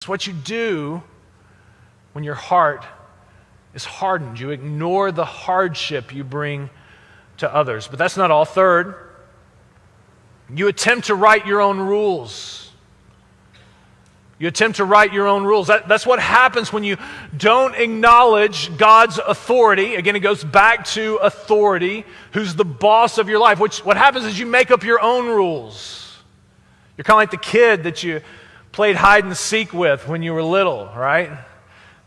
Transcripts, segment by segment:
what you do when your heart is hardened. You ignore the hardship you bring to others. But that's not all. Third, you attempt to write your own rules. You attempt to write your own rules. That's what happens when you don't acknowledge God's authority. Again, it goes back to authority, who's the boss of your life. What happens is you make up your own rules. You're kind of like the kid that you played hide and seek with when you were little, right?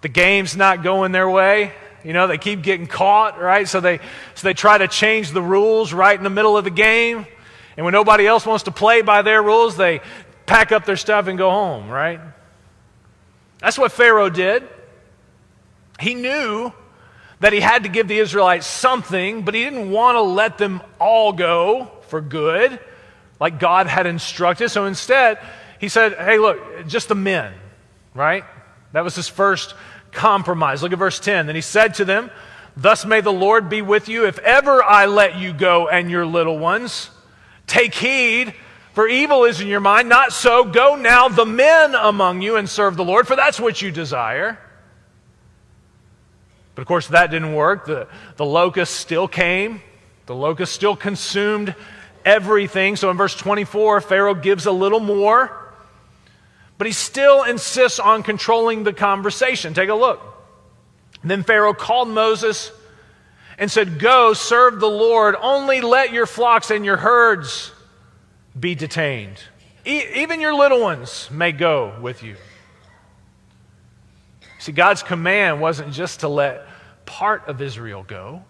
The game's not going their way. You know, they keep getting caught, right? So they try to change the rules right in the middle of the game. And when nobody else wants to play by their rules, they pack up their stuff and go home, right? That's what Pharaoh did. He knew that he had to give the Israelites something, but he didn't want to let them all go for good, like God had instructed. So instead, he said, hey, look, just the men, right? That was his first compromise. Look at verse 10. Then he said to them, thus may the Lord be with you if ever I let you go and your little ones. Take heed, for evil is in your mind. Not so. Go now, the men among you, and serve the Lord, for that's what you desire. But of course, that didn't work. The locusts still came. The locusts still consumed everything. So in verse 24, Pharaoh gives a little more, but he still insists on controlling the conversation. Take a look. Then Pharaoh called Moses and said, go, serve the Lord. Only let your flocks and your herds be detained. Even your little ones may go with you. See, God's command wasn't just to let part of Israel go.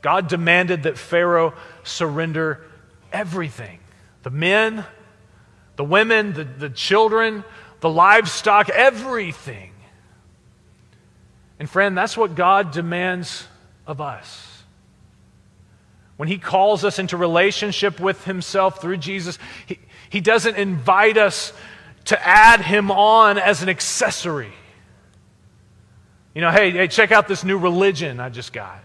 God demanded that Pharaoh surrender everything. The men, the women, the children, the livestock, everything. And friend, that's what God demands of us. When he calls us into relationship with himself through Jesus, he doesn't invite us to add him on as an accessory. You know, hey, check out this new religion I just got.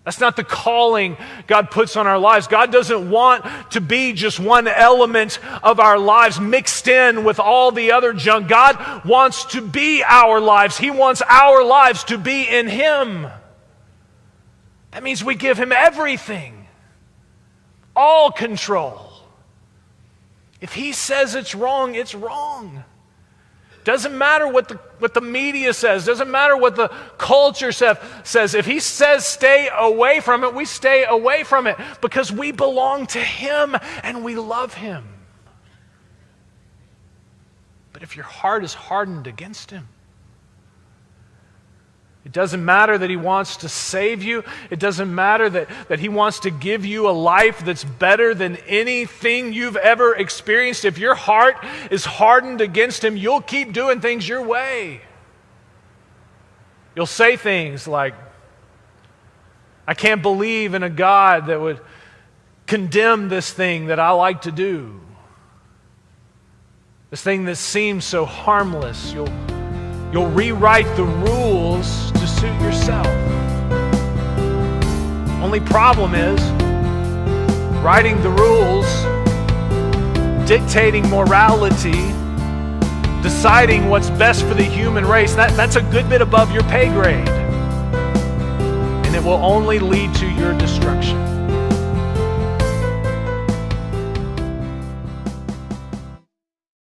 That's not the calling God puts on our lives. God doesn't want to be just one element of our lives mixed in with all the other junk. God wants to be our lives. He wants our lives to be in him. That means we give him everything, all control. If he says it's wrong, it's wrong. Doesn't matter what the media says. Doesn't matter what the culture says. If he says stay away from it, we stay away from it because we belong to him and we love him. But if your heart is hardened against him, it doesn't matter that he wants to save you. It doesn't matter that he wants to give you a life that's better than anything you've ever experienced. If your heart is hardened against him, you'll keep doing things your way. You'll say things like, I can't believe in a God that would condemn this thing that I like to do. This thing that seems so harmless. You'll rewrite the rules to suit yourself. Only problem is, writing the rules, dictating morality, deciding what's best for the human race, that's a good bit above your pay grade. And it will only lead to your destruction.